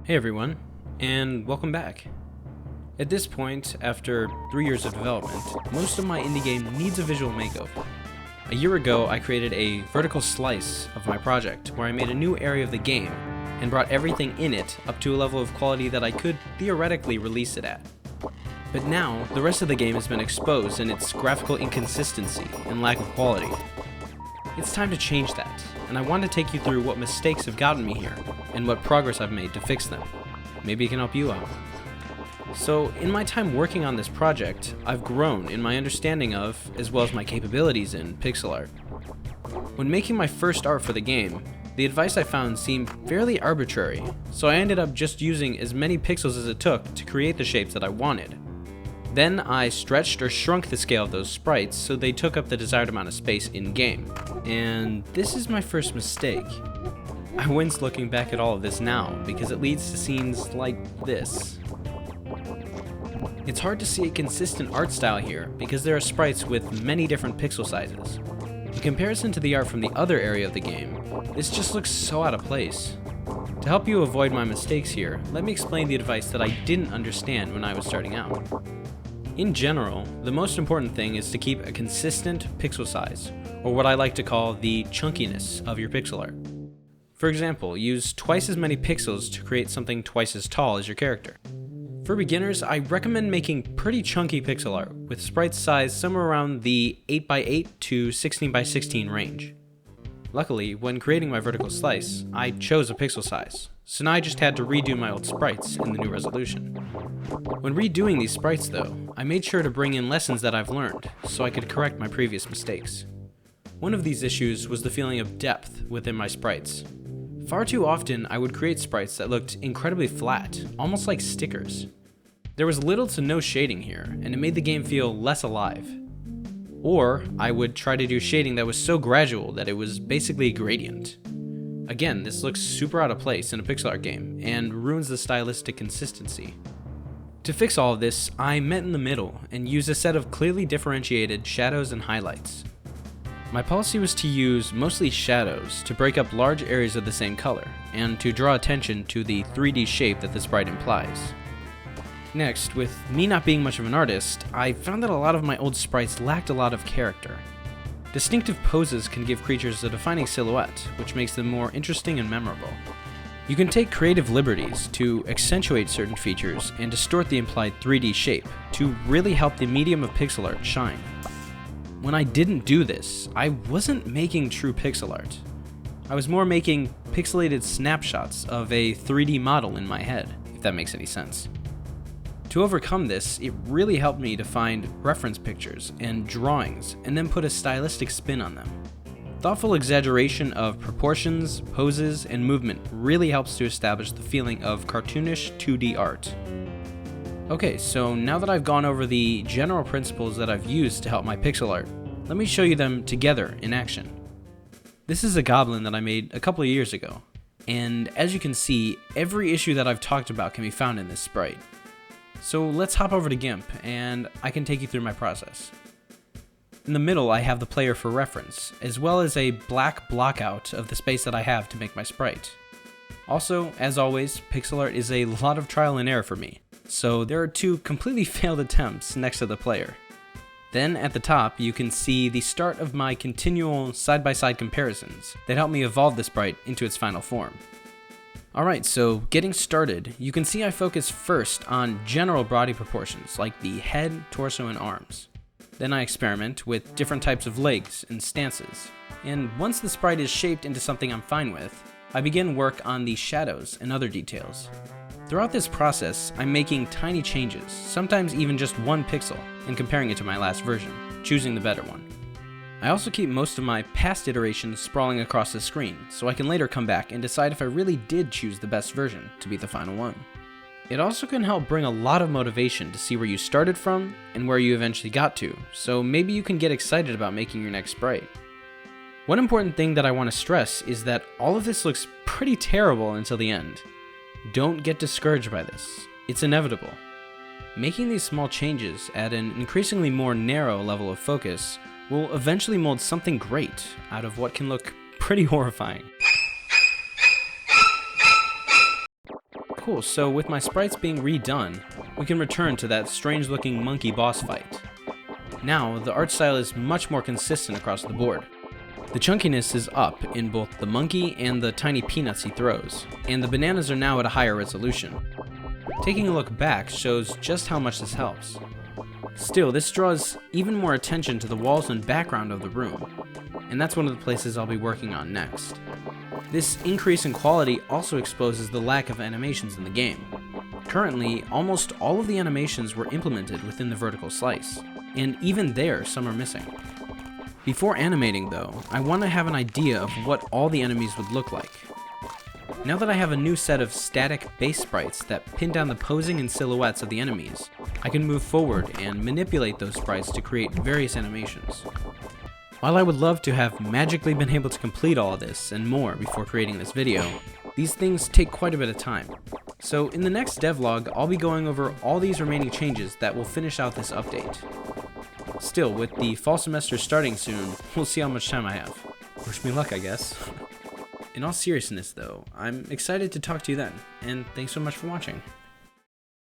Hey everyone, and welcome back. At this point, after 3 years of development, most of my indie game needs a visual makeover. A year ago, I created a vertical slice of my project where I made a new area of the game and brought everything in it up to a level of quality that I could theoretically release it at. But now, the rest of the game has been exposed in its graphical inconsistency and lack of quality. It's time to change that, and I want to take you through what mistakes have gotten me here, and what progress I've made to fix them. Maybe it can help you out. So, in my time working on this project, I've grown in my understanding of, as well as my capabilities in, pixel art. When making my first art for the game, the advice I found seemed fairly arbitrary, so I ended up just using as many pixels as it took to create the shapes that I wanted. Then I stretched or shrunk the scale of those sprites so they took up the desired amount of space in-game. And this is my first mistake. I wince looking back at all of this now because it leads to scenes like this. It's hard to see a consistent art style here because there are sprites with many different pixel sizes. In comparison to the art from the other area of the game, this just looks so out of place. To help you avoid my mistakes here, let me explain the advice that I didn't understand when I was starting out. In general, the most important thing is to keep a consistent pixel size, or what I like to call the chunkiness of your pixel art. For example, use twice as many pixels to create something twice as tall as your character. For beginners, I recommend making pretty chunky pixel art, with sprites sized somewhere around the 8x8 to 16x16 range. Luckily, when creating my vertical slice, I chose a pixel size, so now I just had to redo my old sprites in the new resolution. When redoing these sprites though, I made sure to bring in lessons that I've learned, so I could correct my previous mistakes. One of these issues was the feeling of depth within my sprites. Far too often, I would create sprites that looked incredibly flat, almost like stickers. There was little to no shading here, and it made the game feel less alive. Or, I would try to do shading that was so gradual that it was basically a gradient. Again, this looks super out of place in a pixel art game, and ruins the stylistic consistency. To fix all of this, I met in the middle, and used a set of clearly differentiated shadows and highlights. My policy was to use mostly shadows to break up large areas of the same color, and to draw attention to the 3D shape that the sprite implies. Next, with me not being much of an artist, I found that a lot of my old sprites lacked a lot of character. Distinctive poses can give creatures a defining silhouette, which makes them more interesting and memorable. You can take creative liberties to accentuate certain features and distort the implied 3D shape to really help the medium of pixel art shine. When I didn't do this, I wasn't making true pixel art. I was more making pixelated snapshots of a 3D model in my head, if that makes any sense. To overcome this, it really helped me to find reference pictures and drawings and then put a stylistic spin on them. Thoughtful exaggeration of proportions, poses, and movement really helps to establish the feeling of cartoonish 2D art. Okay, so now that I've gone over the general principles that I've used to help my pixel art, let me show you them together in action. This is a goblin that I made a couple of years ago, and as you can see, every issue that I've talked about can be found in this sprite. So let's hop over to GIMP, and I can take you through my process. In the middle, I have the player for reference, as well as a black blockout of the space that I have to make my sprite. Also, as always, pixel art is a lot of trial and error for me, so there are 2 completely failed attempts next to the player. Then at the top, you can see the start of my continual side-by-side comparisons that help me evolve the sprite into its final form. Alright, so getting started, you can see I focus first on general body proportions like the head, torso, and arms. Then I experiment with different types of legs and stances. And once the sprite is shaped into something I'm fine with, I begin work on the shadows and other details. Throughout this process, I'm making tiny changes, sometimes even just 1 pixel, and comparing it to my last version, choosing the better one. I also keep most of my past iterations sprawling across the screen, so I can later come back and decide if I really did choose the best version to be the final one. It also can help bring a lot of motivation to see where you started from and where you eventually got to, so maybe you can get excited about making your next sprite. One important thing that I want to stress is that all of this looks pretty terrible until the end. Don't get discouraged by this. It's inevitable. Making these small changes at an increasingly more narrow level of focus will eventually mold something great out of what can look pretty horrifying. Cool, so with my sprites being redone, we can return to that strange looking monkey boss fight. Now, the art style is much more consistent across the board. The chunkiness is up in both the monkey and the tiny peanuts he throws, and the bananas are now at a higher resolution. Taking a look back shows just how much this helps. Still, this draws even more attention to the walls and background of the room, and that's one of the places I'll be working on next. This increase in quality also exposes the lack of animations in the game. Currently, almost all of the animations were implemented within the vertical slice, and even there, some are missing. Before animating though, I want to have an idea of what all the enemies would look like. Now that I have a new set of static base sprites that pin down the posing and silhouettes of the enemies, I can move forward and manipulate those sprites to create various animations. While I would love to have magically been able to complete all of this and more before creating this video, these things take quite a bit of time. So in the next devlog, I'll be going over all these remaining changes that will finish out this update. Still, with the fall semester starting soon, we'll see how much time I have. Wish me luck, I guess. In all seriousness though, I'm excited to talk to you then, and thanks so much for watching.